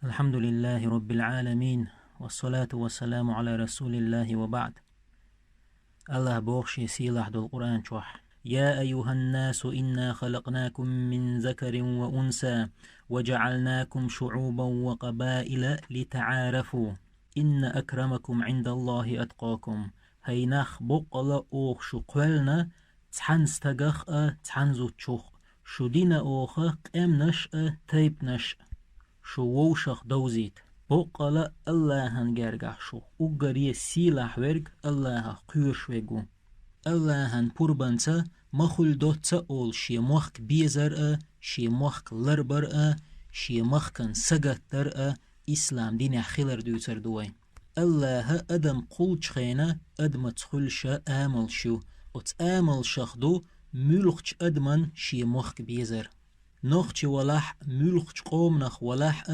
الحمد لله رب العالمين والصلاة والسلام على رسول الله وبعد. الله بوخشي سيلح دو القرآن شوح. يا أيها الناس إنا خلقناكم من ذكر وأنثى وجعلناكم شعوبا وقبائل لتعارفوا إن أكرمكم عند الله أتقاكم. هينخ بقل أوخ شقلنا تحنستغخ تحنزو تشوخ شدين أوخ قمنش تيبنش شو ووشخ دوزيت بقلا الله هنجرجح شو وقريه سيلاح ورق الله قيوش ويقو الله هن پوربانتا مخل دوتا اول شي موخك بيزر شي موخك لربر شي موخكن سگتر اسلام دين خيلر دوتر دوين الله ادم قول چخينا ادم تخلش آمل شو ات آمل شخدو ملخش ادمن شي موخك بيزر نخش ولح ملخش قوم نخ ولح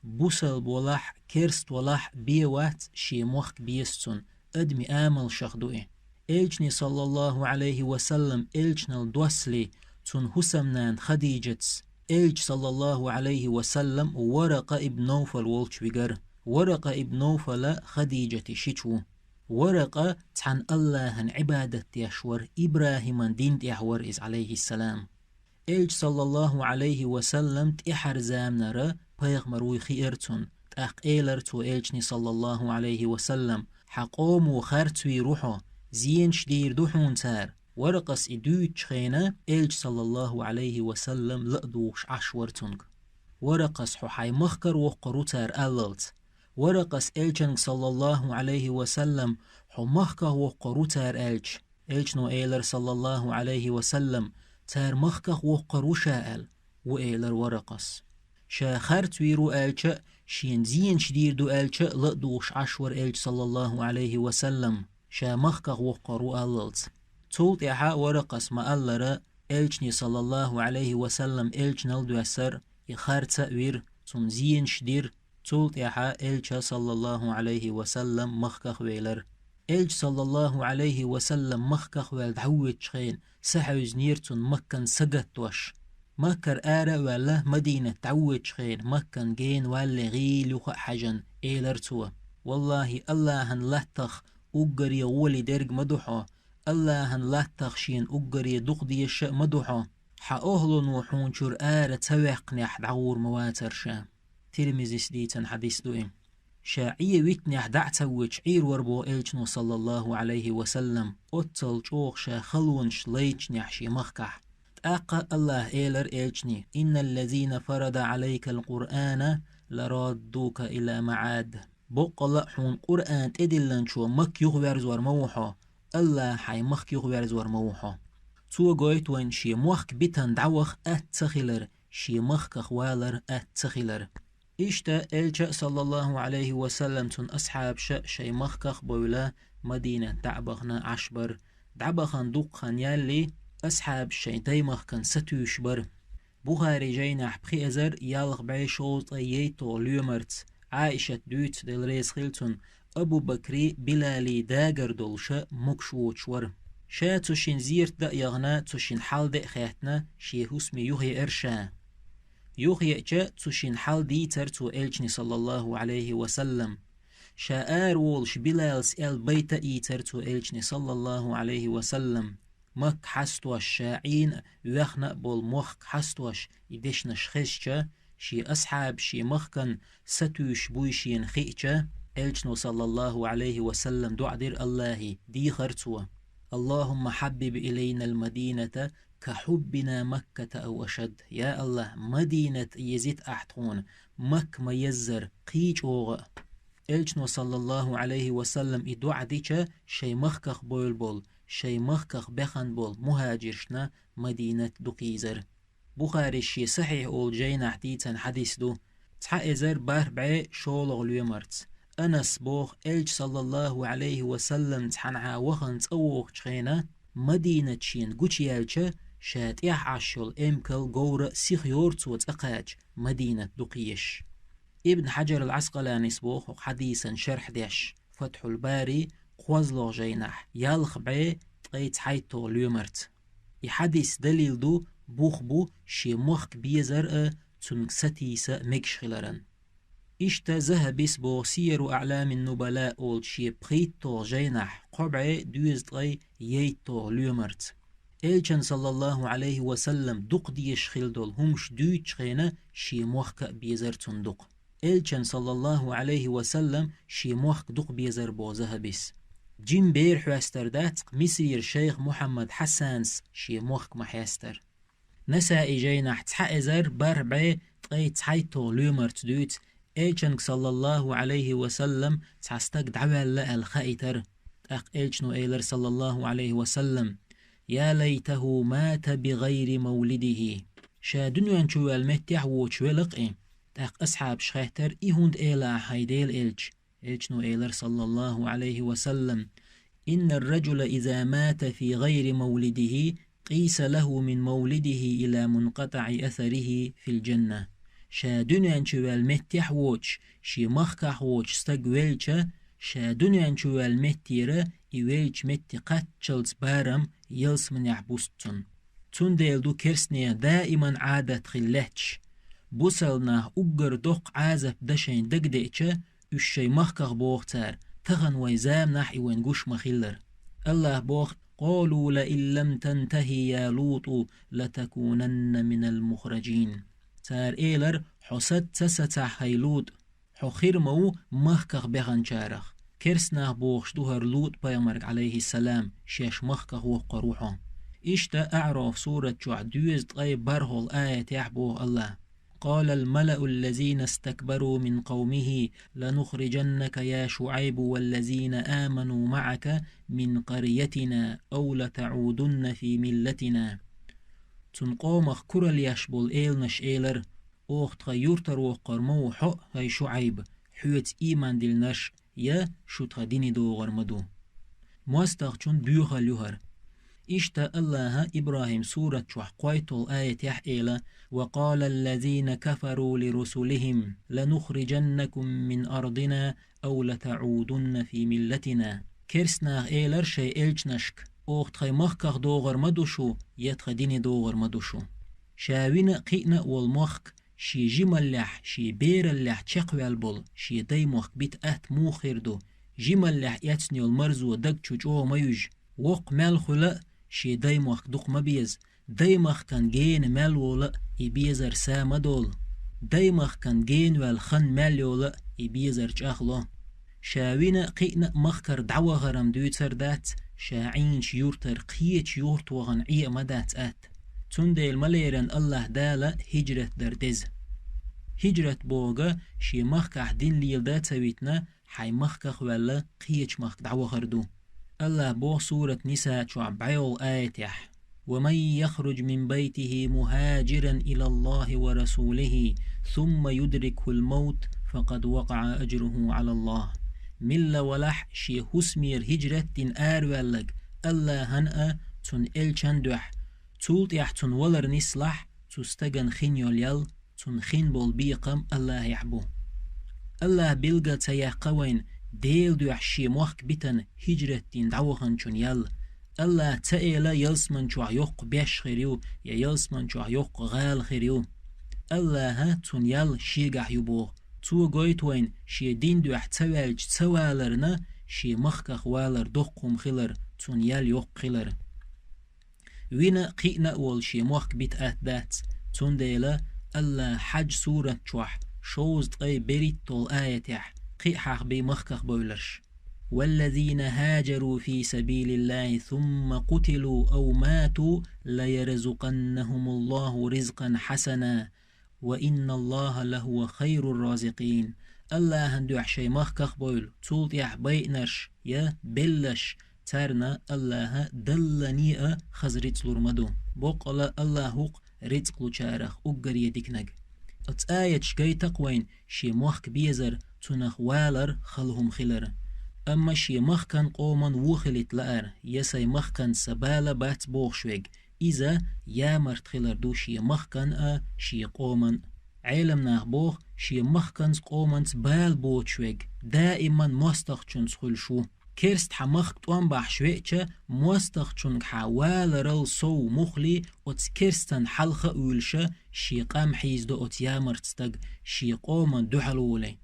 بوسل بولح كرست ولح بيوات شي موخك بيستون ادمي آمل شخدوئي إلجني صلى الله عليه وسلم إلجنال دوسلي تون حسمنان خديجتس إلج صلى الله عليه وسلم ورقة ابن نوفل والش ويقر ورقة ابن نوفل خديجة شيشو ورقة تحن الله عبادة يشور إبراهيم دين يحور إز عليه السلام إلج صلى الله عليه وسلم تحر زامنر بيغمروي خيرتون تأق إيلرتو إلجني صلى الله عليه وسلم حقوم وخرتوي روحو زين شدير دوحون تار ورقس إدو تشخينا إلج صلى الله عليه وسلم لأدوش عشورتونك ورقس حوحي مخكر وقرو تار أللت ورقس إلجنك صلى الله عليه وسلم حو مخكر وقرو تار إلج نو إيلر صلى الله عليه وسلم تار مخكر وقرو شاءل وإيلر ورقس شا خرت ويرو إلج شين زين شدير دو إلج لأدوش عشور إلج صلى الله عليه وسلم شا مخكغ وقرو أللت تولت إحا ورقس ما ألر إلجني صلى الله عليه وسلم إلجنال دوسر يخارت وير تنزين شدير تولت إحا إلج صلى الله عليه وسلم مخكغ ويلر إلج صلى الله عليه وسلم مخكغ ويل دعوة شخين سحوز نيرتون مكن سقت وش مكر آرا ولا مدينة دعوة شخين مكن جين ولا غيل وخ حجن إيلرتوا والله الله لتخ أجري ولي درج مدحه الله لا تخشين أجري دقدي الشاء مدحه حأهلن وحون شر توقني دعور مواتر شا ترمزي سديتا حديث دوئم شاعية ويتني دعت وش عير وربو إلجنو صلى الله عليه وسلم أتل جوخ شا خلونش ليج نحشي مخكح تأقى الله إيلر إلجني إن الذين فرض عليك القرآن لرادوك إلى معاد بقلا حون قرآن تدلن شو مك يغوار زور موحا الله حي مك يغوار زور موحا تو قويت وين شي موخك بيتن دعوخ اتخلر شي مخك خوالر اتخلر إشتا إلجا صلى الله عليه وسلم تن أصحاب شي مخك بولا مدينة دعبخنا عشبر دعبخن دوقخن يالي أصحاب شي دايمخكن ستوشبر بخاري جينح بخي أزر يالغ بعيشوط ييتو ليومرت عائشة دوت دل ريس خلتون أبو بكري بلالي داقر دولشا مكشوت شور شا تشين زيرت دا يغنا تشين حال دا خياتنا شي هسمي يوهي إرشا يوهي جا تشين حال ديتر تو إلجني صلى الله عليه وسلم شا آرولش بلالس بيتا إيتر تو إلجني صلى الله عليه وسلم مك حستوش شاعين ويخنا بول مخ حستوش يدشنش خشجا شي أصحاب شي مخكن ستوش بويشين خيجا إلجنو صلى الله عليه وسلم دعدير الله دي خرتوا اللهم حبب إلينا المدينة كحبنا مكة أو أشد يا الله مدينة يزيد أحتون مك ما يزر قيج أوغ إلجنو صلى الله عليه وسلم إدعا ديشا شي مخكخ بول بول شي مخكخ بخن بول مهاجرشنا مدينة دقيزر بخاري شي صحيح أول جينا حديثا حديث دو تحقزر باربعي شولغ ليمرت أنس بوخ إلج صلى الله عليه وسلم تحنعا وخن تأوغ شخينا مدينة شين قوشيالشا شات عشل إمكل غور سيخيورت وتأقاج مدينة دقيش ابن حجر العسقلاني سبوخ حديثا شرح ديش فتح الباري خوزلغ جينح يالخ بعي تقيت حيتو ليمرت يحديث دليل دو بوخ بو شي مخك بيزر تنك ستيسا مكشخلرن إشتا ذهبس بو سير أعلام النبلاء أول شي بخيتو جينح قبع دوزدغي ييتو ليومرت إلشان صلى الله عليه وسلم دق ديش خلدول همش دوش خينا شي موخك بيزر تندق إلشان صلى الله عليه وسلم شي موخك دق بيزر بو ذهبس جيم بير حواستردات مصير شيخ محمد حسانس شي موخك محيستر نسا إجينا تحقزر بربع تغي تحيتو ليومرت دوت إلشان صلى الله عليه وسلم تحستق دعوال الخائتر إلشنو إيلر صلى الله عليه وسلم يا ليته مات بغير مولده شادنو أنشو المتح وشوالق أصحاب شخيتر إيهوند إيلا هيديل إلشنو إيلر صلى الله عليه وسلم إن الرجل إذا مات في غير مولده قيس له من مولده إلى منقطع أثره في الجنة شادنو أنشو المتح ووش شي مخكح ووش استقويلش شادنو أنشو المتيرة إيويلش متي قاتشلز بارم يلس من يحبوستن تون ديلدو كرسنيا دائما عادة خلتش بوسلنا أقر دوق عازب دشين دقدئتش الشي مخكخ بوختار تغن ويزام نحي وينقوش مخلر الله بوخ قالوا لئن لم تنتهي يا لوط لتكونن من المخرجين تار إيلر حسد تستح هيلوط حخير مو مخكخ بغن شارخ كرسناه بوخش دوهر لوط بيامرك عليه السلام شيش مخكخ وقروحه إشتا أعرف سورة جوع دوز تغي برهول آية يحبوه الله قال الملأ الذين استكبروا من قومه لنخرجنك يا شعيب والذين آمنوا معك من قريتنا أو لتعودن في ملتنا تنقومخ كرل يشبول إيلنش إيلر أوخت غيورتر وقرمو حق هاي شعيب حوت إيمان دلنش يا شو تغديني دو غرمدو مواستغشون بيوغا ليوهر إشتا الله إبراهيم سورة شوح قويتو آية يحئيلا وقال الذين كفروا لرسلهم لنخرجنكم من أرضنا أو لتعودن في ملتنا كرسنا إيلر شي إلجنشك أوخت خي مخكخ دو غرمدوشو يتغديني دو غرمدوشو شاوين قينا والمخك شي جملح شي بيرلح تشقوي البول شي دايموخ بيت أهت موخيردو جملح يتسنيو المرزو دق چوچو ميوج وق مال خلا شي دايموخ دوق مبيز دايموخ كان جين مال ولا يبيزر سامدول دايموخ كان جين والخن مال ولا يبيزر چاخلو شاوين قينا مخكر دعوة غرم دوتر دات شاعين شيورتر قية شيورت وغن عيه مدات آت تندي المليرن الله دالا هجرت دردز هجرت بوغا شي مخكح دين ليل دات سويتنا حي مخكخ ولا قيش مخك دعوة غردو الله بو سورة نساء شعب بعيول آيتح ومن يخرج من بيته مهاجرا إلى الله ورسوله ثم يدركه الموت فقد وقع أجره على الله ملا ولح شي هسمير هجرت دين آرولك الله هنأ تن إلچندوح تولت يحتن ولر نسلح تستغن خينيول يل تن خين بول بيقم الله يحبو الله بلغة تيقوين ديل دوح شي موخك بيتن هجرت دين دعوخن چون يل الله تأيلا يلسمن چوح يوق بيش خيريو يا يلسمن چوح يوق غال خيريو الله تن يل شيغح يبوغ تو غويتوين شي دين دوح تسوالج تسوالرنا شي مخكخ والر دوقهم خلر تن يل يوق خلر وينا قينا أول شي موخك بيت أهدات تون ديلا الله حج سورة چوح شوز تغي بريت طول آيتح قيحاق بي مخكخ بولرش والذين هاجروا في سبيل الله ثم قتلوا أو ماتوا ليرزقنهم الله رزقا حسنا وإن الله لهو خير الرازقين الله هندوح شي مخكخ بول تولت يح بينرش يا بلش تارنا الله دلني خزرت لرمدو بقلا الله هق رزق لچارخ اقر يدكنگ ات آية شكي تقوين شي مخك بيزر تنخ والر خلهم خلر اما شي مخكن قوما وخلت لأر يسي مخكن سبالة بات بوخشويق إذا يا مرت خلر دو شي مخكن شي قوما علم ناخ بوخ شي مخكن قوما بال بوچويق دائما مستخچن سخل شو كيرست حمخ توان بحشويتش موستخچن حوال رل سو مخلي ات كيرستن حلخة اولشة شي قام حيز دو ات يامرتستق شي قوما دو حلولي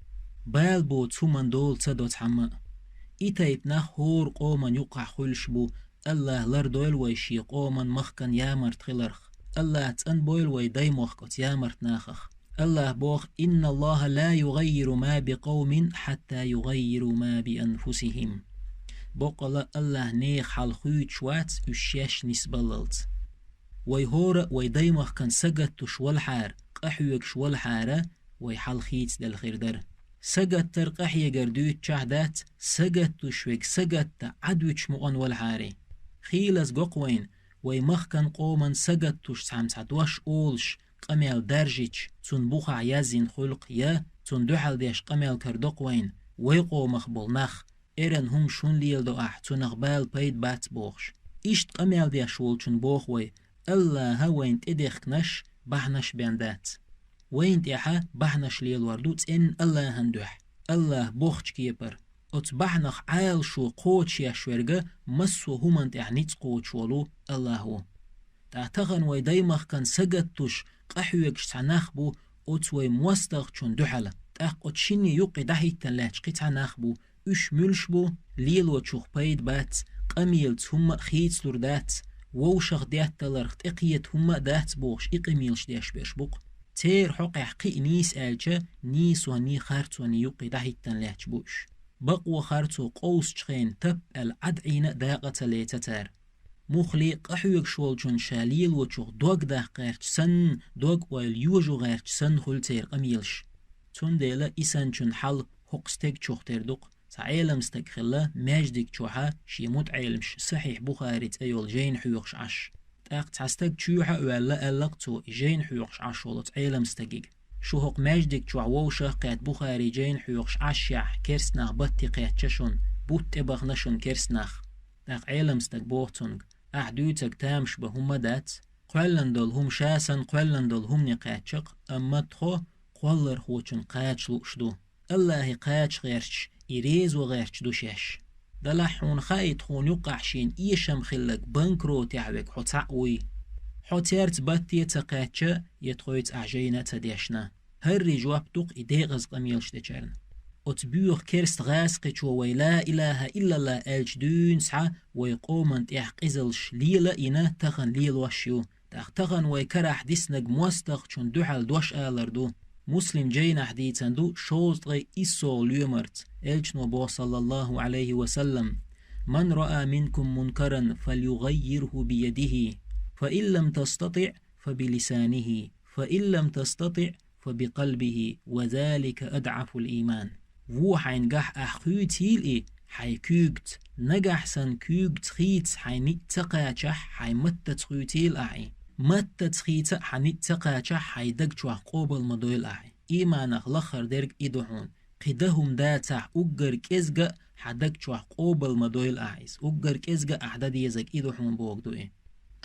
بال بو تسومن دول تدوت حما إتايت نخ هور قومن يقع خلش بو الله لردول ويشي قومن مخكن يامرت خلرخ الله تن بويل ويداي مخكت يامرت ناخخ الله بوخ إن الله لا يغير ما بقوم حتى يغيروا ما بأنفسهم بقول الله نيخ حال خويت شوات الشاش نسبللت ويهور ويداي مخكن سجد تشوال حار قحيوك شوال حارة ويحال خيت دل خيردر سجد ترقح يقردوت شعدات سجد تشويك سجد عدوش مغن والحاري خيلز قوين ويمخكن قومن سجد تش سامسات واش أولش قميل درجيش تون بوخع يزين خلق يا تون دوحل ديش قميل كردق وين ويقو مخبول نخ إرن هم شون ليل دو تون أخبال بيد بات بوخش إشت قميل ديش ولشون بوخ وي الله وين تدخنش بحنش بيندات وين تيحا بحنش ليل وردوت إن الله هندوح الله بوخش كيبر بحنخ عيل شو قوتش يشورغ مسو همن تعنيت قوتش ولو الله هو تعتغن ويدايمخ كان سجدتش قحويك شتعناخبو وي موستغ چون دوحلا تاق اتشيني يوقي دهيتن لاچقي تعناخبو اش ملشبو ليل وچوخ بيد بات قميل تهم خيت لردات ووشغ ديات تلرخت اقيت هم دات بوش اقميلش ديش بيشبوق تير حقي حقي نيس آلچه نيس وني خارت وني يوقي دهيتن لاچبوش بقو خارتو قوس چخين تب العدعين داقة ليتتار مخلي قحوك شوال چون شاليل وچوخ دوغ ده غيرچ سن دوغ واليوجو غيرچ سن خلتير قميلش تون ديلا إسان چون حل حقستك چوخ تردوق تعيلمستك خلا ماجدك چوحا شيموت عيلمش صحيح بخاريت ايول جين حيوخش عش تاق تحستك چوحا ولا ألقتو جين حيوخش عش ولت عيلمستكيك شو حق ماجدك چوح ووشا قيت بخاري جين حيوخش عش يح كرسناخ بطي قيت چشون بوت ابغنشون كرسناخ تاق عيلمستك بوغتونغ أحدوتك تامش بهم دات قلن دول هم شاسن قلن دول هم نقاتشق أما تخو قولر خوچن قاتش لوشدو الله قاتش غيرش إريز وغيرش دوشاش دلحون خايت خون يقعشين إيشم خلق بنكرو تعوك حتعوي حتيرت باتي تقاتش يتخويت أعجينا تديشنا هر جواب توق إديغز قميلش ديشارن أتبيوخ كرست غاسقي چو ويلا إله إلا الله ألج دون سعى ويقومن تحقزلش ليلا إنا تغن ليل وشيو تغن ويكرح ديسنق موستغ چون دوحل دوش آلردو مسلم جين حديثن دو شوزت غي إسو ليومرت ألج نبو صلى الله عليه وسلم من رأى منكم منكرا فليغيره بيده فإن لم تستطع فبلسانه فإن لم تستطع فبقلبه وذلك أدعف الإيمان wo hein gach achüt hil hei kügt nagach san kügt schitz hei nit taqachah hei matta tschüt hil matta tschitz hei nit taqachah hei dagchwa qobal madoil imanach lakhar derg iduhun qidahum datah uggar kezga hadagchwa qobal madoil uggar kezga ahdad yezak iduhun bogdu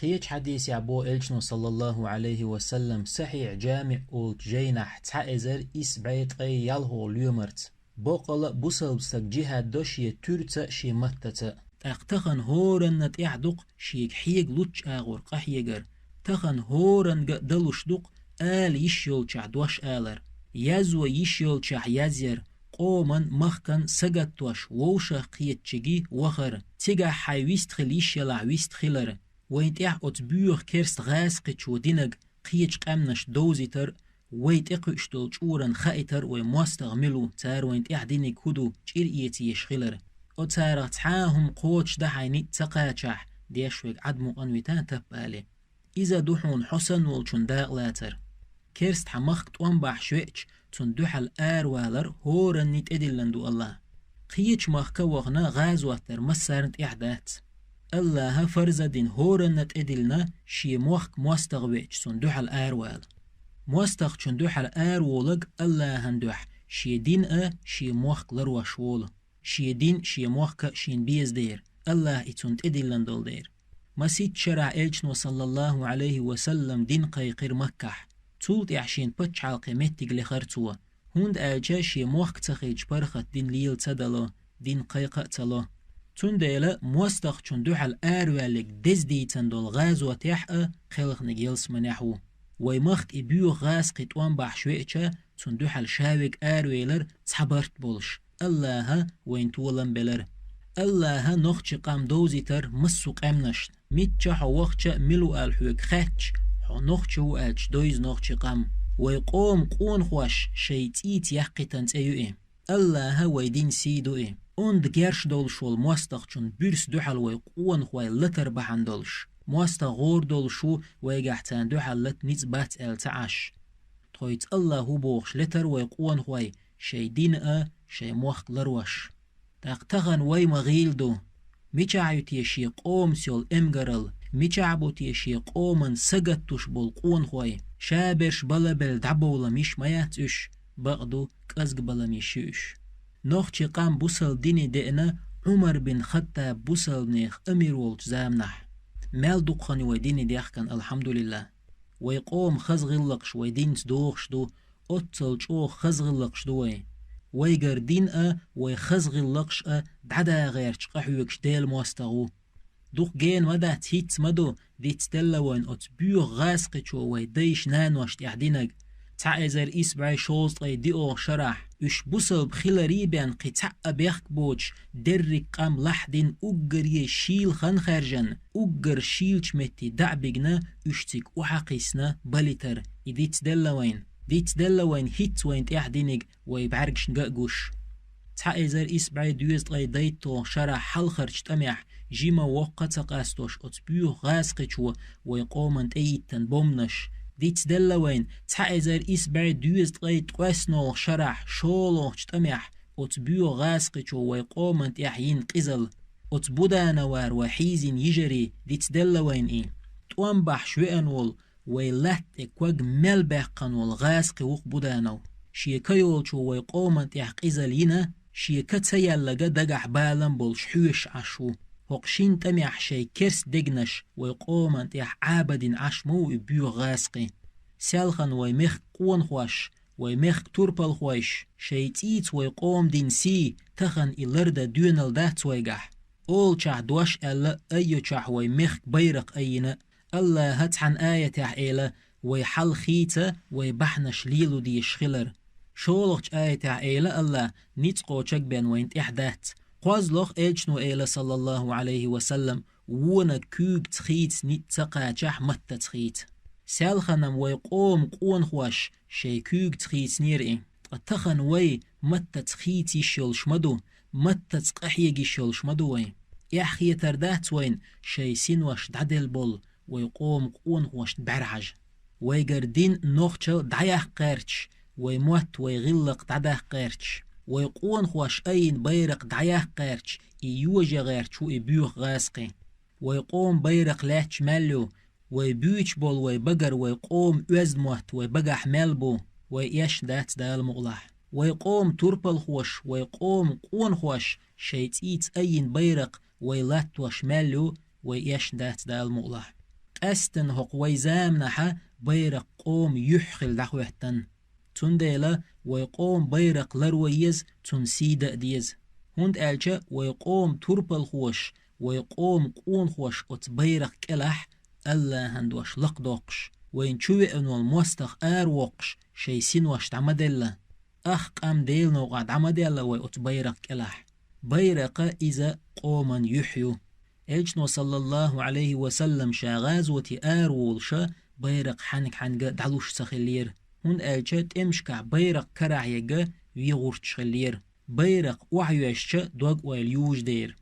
قيج حديث يعبو إلشنو صلى الله عليه وسلم صحيح جامع أولت جينح تعزر إسبعيت غي يالهو ليومرت بقل بوسلبستك جهاد دوشي تورتا شي متتا اقتخن هورن نتعدق شيك حيق لوتش آغور قحيقر تخن هورن دلوش دق آل يشيول چعدوش آلر يزو يشيول چح يزير قومن مخكن سگتوش ووشا قيت چگي وخر تيگا حيويست خليش يلا ويست خلر وينت أتبيوخ كرست غاسقي چو دينگ قيج قمنش دوزيتر ويت اقشتل چورن خايتر ومواستغملو تار وينت دينك هدو چير ايتي يشخلر تار تحاهم قوش دحيني تقاچح ديشوك عدمو انويتان تبالي إذا دوحون حسن والچون داغلاتر كرست حمخت وانباح شويتش تون دوحل والر هورن نيت ادلندو الله قيج مخكا وغنا غازواتر مسارنت احدات الله فرزدين هورنت ادلنا شي موخك مواستغويتش سون دوحل وال مواستغ چون دوحل وولق الله هندوح شي دين شي موخك لروش وول شي دين شي موخك شين بيز دير الله اتونت ادلن دول دير مسيد شرع إلشنو صلى الله عليه وسلم دين قيقر مكح تولت احشين بتش عالقي متق لخرتوا هند آلجا شي موخك تخيج برخت دين ليل تدلو دين قيقا تلو تون ديلا موستغ چون دوحل والك دز ديتن دول غاز وتيحق خلق نجيلس منحو ويمخت إبيو غاس قطوان بحشوئة تون دوحل شاوك آرويلر تحبرت بولش الله وين تولن بلر الله نوخش قام دوزيتر مسوق امنشت ميتشا حوخش ملو الحوك خاتش حو نوخشو الش دويز نوخش قام ويقوم قون خوش شيتيت يحقيتن تأيوئي الله ويدين سيدوئي und gersh dol shol mostach chun bürs duhal way qon khoy letter behandolsh mosta gor dol shu way gahtan duhal let nits bat el taash toit Allah hu boch letter way qon khoy shaydin a shay moch larwash taqtagan way maghildo michayut yeshi qom sol emgaral michabut yeshi qoman sagatush bol qon khoy shabesh balabel dabola mish mayat ush baqdu qazg balamishush نوخشي قام بوصل ديني دينا عمر بن خطاب بوصل نيخ أمير والج زامنح مال دوقخاني ويديني ديخكن الحمد لله ويقوم خزغلقش ويدين تدوخش دو أتصل شو خزغلقش دوي ويقردين ويخزغلقش دعدا غير شقحوكش ديل موستغو دوخ جين مدى تهيت مدو دي تدلوين أتبيو غاسقشو ويديش نانوشت يحدينك تعزر إسبعي شوزت ديو شرح اش بوصل بخيلاري بان قطع بيخك بوش درك قام لحدين اقر يشيل خان خارجن اقر شيل شمتي دعبقنا اشتك وحقيسنا بليتر ديت دلوين هيت وين تحدينك ويبعرقش نقاقوش تعزر إسبعي دوزت ديتو شرح حل خرج تميح جيما وقت قاستوش اتبيو غاسقشو ويقومن ايتن بومنش ديت دلوين تعزر إسبعي دوزت قواسنو شرح شولو تميح اتبيو غاسقشو ويقومن تحيين قزل اتبودا نوار وحيزين يجري ديت دلوين توانبح شوئنول ويلات اكواج ملبقن والغاسق وقبودانو شيكيول شو ويقومن تح قزلينا شيكتسيا لغا دقح بالن بولشحوش عشو هقشين تميح شي كرس دقنش ويقومن تح عابد عشمو بيو غاسقي سالخن ويمخ قون خوش ويمخ توربل خوش شيتيت ويقوم دين سي تخن إلرد دونل دات ويقح أول چح دوش ألا أيو چح ويمخ بيرق أينا الله هتحن آية تحقيلة ويحل خيطة ويبحنش ليلو دي يشخلر شولوخ آية تحقيلة الله نيتقو چك بين وينت إحدات قوازلوخ إلشنو إيلة صلى الله عليه وسلم وونا كوب تخيط نيتقا چح مت تخيط سالخنم ويقوم قون خوش شي كوب تخيط نيرئي اتخن وي مت تخيط يشيلش مدو مت تقحيق يشيلش مدو وي يحخي تردات وين شي سينوش دعدل بول ويقوم قون خوش برعج ويقردين نوخشل دعيح قيرتش ويموت ويغلق دعده قيرتش ويقون خوش أين بيرق دعيح قيرتش يوجي غيرتش ويبيوخ غاسقي ويقوم بيرق لاتش مالو ويبيوش بول ويبقر ويقوم وزموت ويبقح مالبو ويش دات دال مغلح ويقوم توربل خوش ويقوم قون خوش شيتيت أين بيرق ويلات وش مالو ويش دات دال مغلح أستن هق ويزامنحا بيرق قوم يحخل دحوهتن تنديلا ويقوم بيرق لرويز تنسيد ديز هند ألجا ويقوم تربل خوش ويقوم قون خوش ات بيرق كلح ألا هندوش لقدوقش وين شوي انو الموستخ وقش شيسين وش تعمدلا أخ قام ديل نوقع تعمدلا ويقت بيرق كلح بيرق إذا قوما يحيو إلشنو صلى الله عليه وسلم شاغاز وتي بيرق حنك حنقا دعلوش سخلير هون ألشت امشكع بيرق كراعيقا ويغورش خلير بيرق وحيوشت دوغ ويليوج دير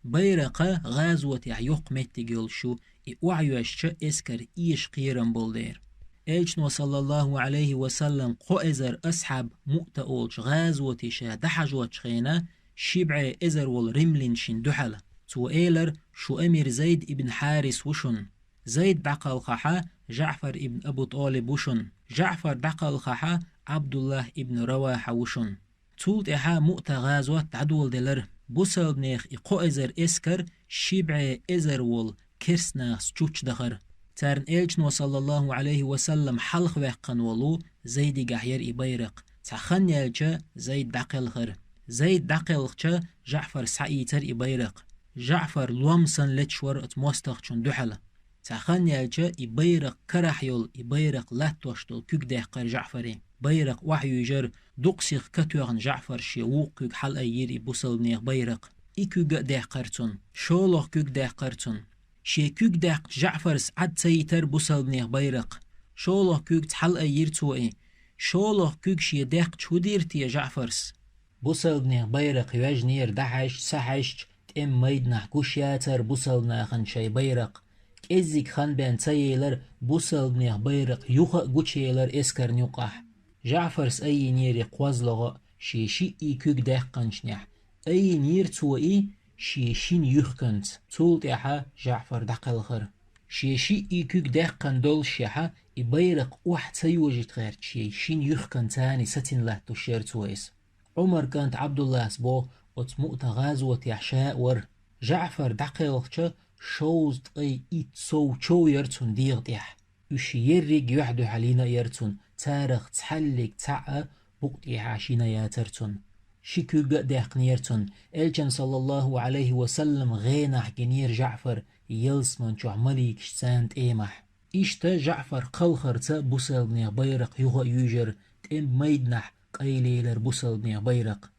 بيرق غازوتي عيوق متقلشو وحيوشت اسكر إيش قيرن بولدير إلشنو صلى الله عليه وسلم قوئزر أصحاب مؤتأولش غازوتي شا دحجوت خينا شبع إزر والرملين شين دحل تو إيلر شو أمير زيد ابن حارس وشن زيد بقى الخحا جعفر ابن أبو طالب وشن جعفر بقى الخحا عبد الله ابن رواحة وشن تولت إحا مؤتا غازوات عدول دلر بوسل بنيخ إقوئزر إسكر شبع إزر وال كرسناس چوچ دخر تارن إلجنو صلى الله عليه وسلم حلق وحقن ولو زيد قحير إبيرق تخن يلجا زيد بقى الخر زيد بقى الخجا جعفر سعيتر إبيرق جعفر لومسن لتشور اتموستخ چون دحلا تخن يالجا يبيرق كرحيول يبيرق لاتوشتول كوك دهقر جعفري بيرق وحي يجر دقسيخ كتوغن جعفر شي ووقوك حل أيير يبوصل نيغ بيرق إكوك دهقرتون شولوخ كوك دهقرتون شي كوك دهق جعفر سعد سيتر بوصل نيغ بيرق شولوخ كوك تحل أيير توئي شولوخ كوك شي دهق شوديرتي يا جعفرس بوصل نيغ بيرق يواجنير دحش سحش تم ميدنح كوشياتر بوصل ناخن شي بيرق إزيك خان بين تايلر بوصل نيغ بيرق يوخا قوشيلر إسكر نيوقح جعفرس أي نيري قوازلغا شي إي كوك دهقنشنح أي نير توئي شين يخكنت تولت إحا جعفر دقلخر شي إي كوك دهقن دول شيحا يبيرق وح تيوجت غير شين يخكن تاني ستين له تشير تويس عمر كانت عبد الله سبو وتموت غازوة يحشاء ور جعفر دقلخش شوز تقي إيت سو شو يرتون ديغتيح وش يرق يحدو علينا يرتون تارخ تحلق تعا بقتي عاشينا ياترتون شكو قدق نيرتون الجن صلى الله عليه وسلم غينح جنير جعفر يلسمن شو عمليك شسانت ايمح إشتا جعفر قلخر تا بوصل نيغ بيرق يغا يوجر تم ميدنح قيليلر بوصل نيغ بيرق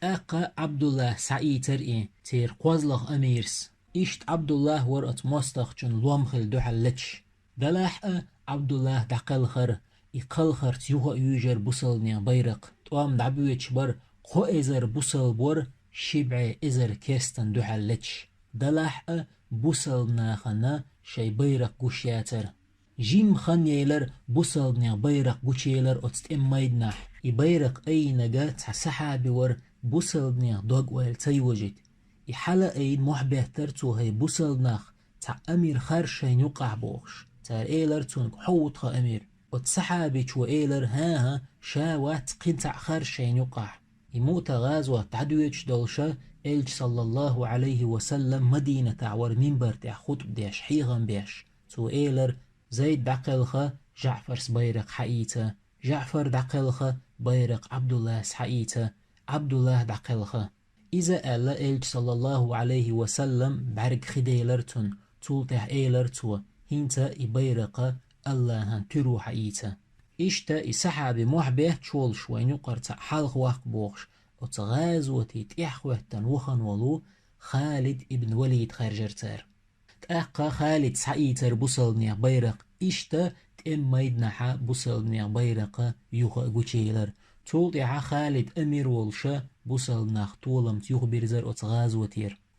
تاقا عبد الله سعيتر اي تير قوزلغ اميرس إشت عبد الله ورقت مستخجن لومخل دوحلتش دلاح عبد الله دقلخر يقلخر تيغا يوجر بوصل نيغ بيرق توام دعبويتش بر خو ازر بوصل بور شبع ازر كيستن دوحلتش دلاح بوصل ناخنا شي بيرق قوشياتر جيم خانيلر بوصل نيغ بيرق قوشيلر اتستم ميدنح يبيرق اي نجا تسحابي ور بوصل نيغ دوغ ويل تيوجد يحلا اين محبهتر تو هي بوصل ناخ تا امير خرشين يقع بوخش تار ايلر تون حوط خا امير وتسحابي شو ايلر ها شاوات قنتع خرشين يقع يموت غازوة تعدويتش دولشا إلج صلى الله عليه وسلم مدينة تعور منبر تاع خطب ديش حيغن بيش تو إيلر زيد دقلخة جعفر سبيرق حقيته جعفر دقلخة بيرق عبد الله سحقيته عبد الله دقلخة إذا ألا إلج صلى الله عليه وسلم بعرق خديلرتون تول تاع إيلر تو هنتا إبيرق الله هن ترو حقيته إشتا إسحابي محبه تشول شوين يقرت حلق وقت بوخش وتغازوة تيحوه تنوخن ولو خالد ابن وليد خرجرتر تأقى خالد سعيتر بوصل نيغ بيرق إشتا تأم ميدنحا بوصل نيغ بيرق يوخ أقوشيلر تول تيحا خالد أمير والشا بوصل ناخ طولم تيوخ بيرزر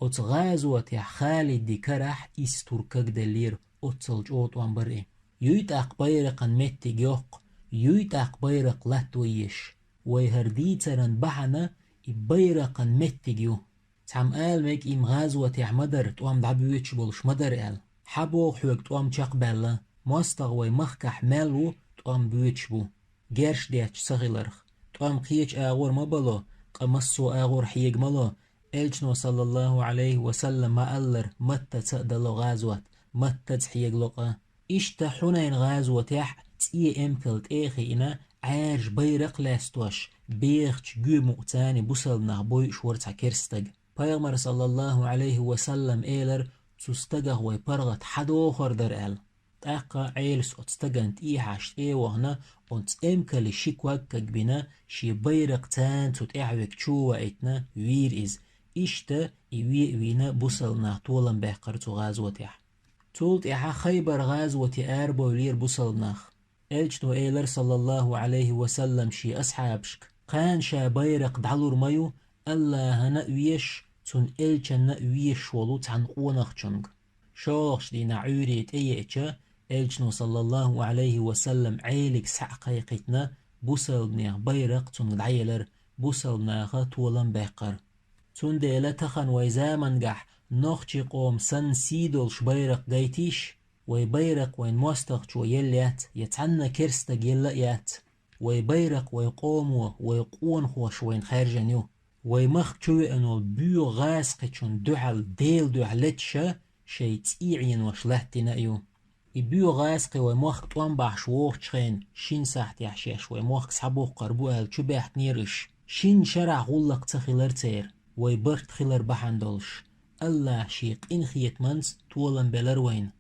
وتغازوة تيح خالد دي كرح إستوركك دلير أتسلج أوتوان برئي يويتاق بيرقا متي جوق يويتاق بيرق لاتويش ويهرديترن بحنا بيرقا متي جو تعم آلمك إم غازوة يعمدر توام دعبويتش بولش مدر آل حبو حوك توام تشاق بالا ماستغوي مخكح مالو توام بويتش بو جيرش ديتش سغيلرخ توام قيتش آغور مبالو قمسو آغور حيق مالو إلجنو صلى الله عليه وسلم ما ألر متى تأدلو غازوة متى تحيق لقا إشتا حنين غازوة تح تي امكلت ايخي إنا عارج بيرق لاستوش بيغش جو مؤتاني بوصلنا بوي شورتا كيرستق بيغمر صلى الله عليه وسلم إيلر تستقغ ويبرغت حدو خردر آل تاقا عيلس اتستقنت إيحاشت إيوهنا ونت امكل شكوكك بنا شي بيرق تان تتعوك تشوة ايتنا وير إز إشتا إيوينا بوصلنا طولا بيقرتو غازوة تح تولت إحا خيبر غازوة آربو لير بوصلناخ إلجنو إيلر صلى الله عليه وسلم شي أصحابشك قان شا بيرق دعلور مايو ألا هنأويش تون إلجن نأويش ولو تان قونخ چنگ شوخش دي نعوريت إيئتشا إلجنو صلى الله عليه وسلم عيلك سعقايقتنا بوصلناخ بيرق تون دعيلر بوصلناخ طولن بيقر تون ديلا تخن ويزامن قح نوخشي قوم سن سيدول شبيرق جايتيش ويبيرق وين موستخ شو يليات يتعنى كرستق يليات ويبيرق ويقومو ويقون خوش وين خارجنيو ويمخ شو انو بيو غاسق شون دوحل ديل دوحلتشا شي تيعين وشلهتنا ايو يبيو غاسق ويمخ طوان باح شووخ شخين شين ساحت يحشيش ويمخ سحبوخ قربوها شو باحت نيرش شين شرع غلق تخيلر تير ويبرت خيلر بحندولش الله شيق إن خيت منس طولن بلروين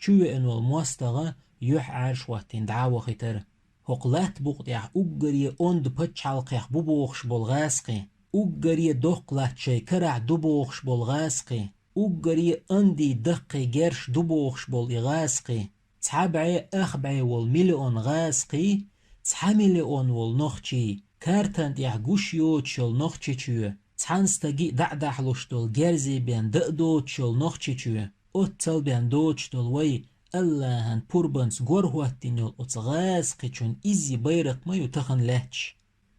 شو إنه المواستغة يح عرش واتين دعوة خطر هقلات بقطع أجري أند بتشالقيح ببوخش بالغاسقي أجري دقلات شي كرع دبوخش بالغاسقي أجري أندي دقي جرش دبوخش بالغاسقي تحبعي أخبعي والمليون غاسقي تحمليون والنخشي كارتن يحجوش يوتشل نخشي تشو تحنستجي دعدحلوش دول جرزي بين دقدو تشل نخشي تشو أتل بين دوتش دول وي الله هن بوربنس غورهواتين يول أتغاسقي چون إزي بيرق ما يتخن لاتش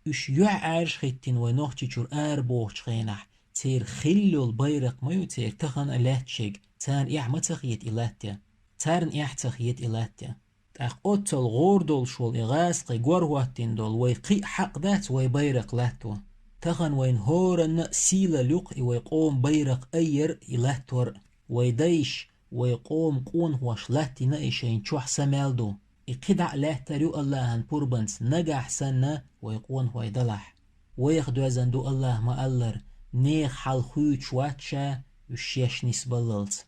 إش يعرش خيتين ونخشي چور بوخش خينح تير خلو البيرق ما يتير تخن لاتشيك تان إح متخيت إلاتيا تارن إح تخيت إلاتيا تاق أتل غور دول شول إغاسقي غورهواتين دول وي قي حق دات وي بيرق لاتوا تخن وين هورن سيلا لقي ويقوم بيرق أير إلاتور ويديش ويقوم قون هوش لاتي نايشين چوح سمالدو إقدع لاتريو الله هن بوربنس نجح سنة ويقون هو يدلح ويخدو زندو الله ما ألر نيخ حال خوش واتشا يشيش نسبللت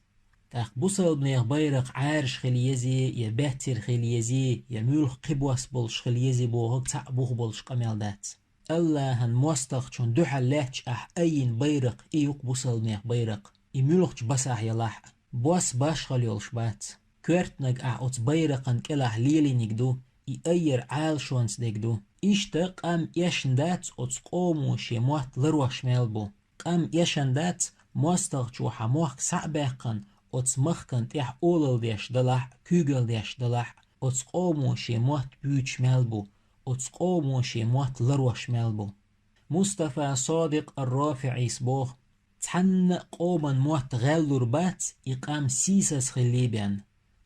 تاق بوصل بنيخ بيرق عارش خليزي يبهتر خليزي يمولخ قبواس بولش خليزي بوغك تعبوه بولش قمالدات الله هن موستخ چون دو حلاتش أين بيرق إيوك بوصل بنيخ بيرق يمولخ بساح يلاح بوس باش خليولش بات كورتنج أوت بيرقن كلاح ليلي نيكدو أير عال شونس ديكدو إشتق أم يشندات أوت قومو شيموات لروش ميلبو أم يشندات موستغ چوحا موحك سعباقن أوت مخكن تيح أولل ديش دلح كوغل ديش دلح أوت قومو شيموات بيوش ميلبو أوت قومو شيموات لروش ميلبو مصطفى صادق الرافعي سبوخ تحن قومن موت غلور بات يقام سيسس خليبيان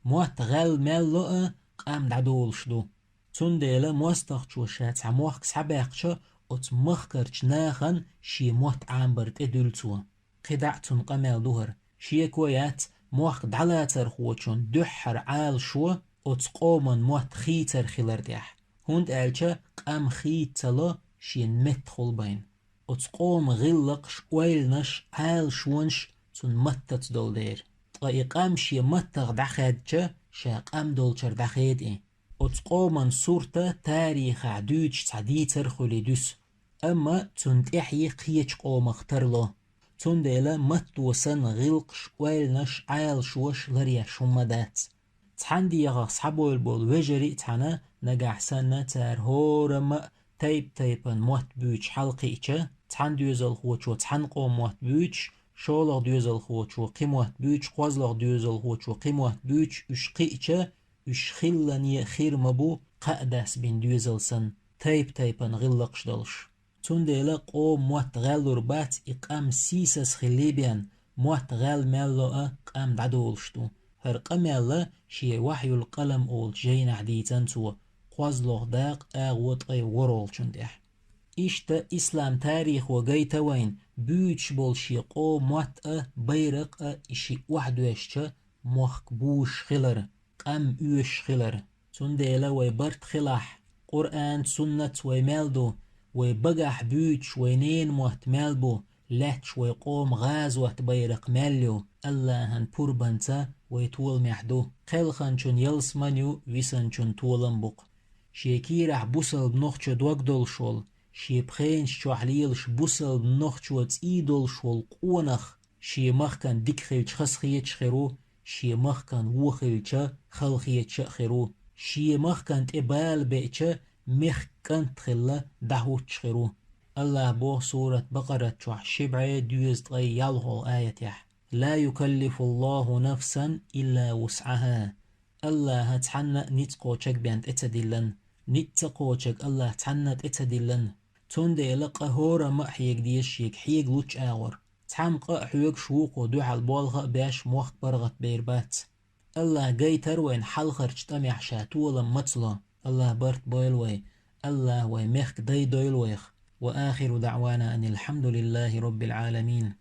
موت غل ملو قام دعدولش دو تنديلا موستخ چوشات عموخ سحباقش ات مخكرش ناخن شي موت عامبرت ادولتو قدعتن قمال دوهر شي كويات موخ دعلاتر خوچون دحر عال شو ات قومن موت خيتر خلرديح هند الچه قام خيتلو شي متخل بين أتقوم غلقش ويلنش عال شونش تون متت دول دير طايقام شي متغ دخدجة شاقام دولشر دخيد إيه أتقومن صورته تاريخ عدوش تعديتر خليدوس أما تون تحيي قيش قوم اخترلو تون ديلا متوسن غلقش ويلنش عال شوش لريا شمدات تحندي يغا صحبو البول وجري تحنا نجح سنة تار هورم تيبن موت بوش حلقي إيشا تحن دوزل خوچو تحن قوم موت بوش شولغ دوزل خوچو قيموت بوش قوزلغ دوزل خوچو قيموت بوش اش قيئشا اش خلني خير مبو قادس بين دوزل سن تيبن غلقش دلش تنديلا قوم موت غالور بات اقام سيسس خليبيان موت غال مالو قام دعدولشتو هر قمالا شي وحي القلم اول جين عديتان تو قوزلغ داق اغوط اي ورول چندح إشتا إسلام تاريخ وغيتا وين بوش بولشي قو موات بيرق إشي وحدوشتا مخبوش خلر قم اوش خلر تنديلا ويبرت خلاح قرآن سنة ويمالدو ويبقح بوش وينين موات مالبو لاتش ويقوم غازوات بيرق ماليو الله هن بوربانتا ويتول محدو خلخان چون يلس منيو ويسان چون تولن بوق شيكيرح بوصل بنوخچو دوغدول شول شي بخينش چوحليلش بوصل بنوخچو تيدول شول قونخ شي مخكن ديكخيلش خسخيتش خيرو شي مخكن وخيلش خلخيتش خيرو شي مخكن تبال بيتش مخكن تخلا دهوتش خيرو الله بوه سورة بقرة چوح شبعي دوز تغي يالهول آية يح لا يكلف الله نفسا إلا وسعها الله هتحنى نتقوشك بيانت اتدلن نتقوشك الله تحنى اتدلن تندي لقى هورا ما حيق ديش يك حيق لوش آور تحمق حيق شوق ودوح البالغة باش موخت برغت بيربات الله جيتر وين حلخر جتمح شاتولا مطلع الله برت بويلوي الله ويمخك داي دويلويخ وآخر دعوانا أن الحمد لله رب العالمين.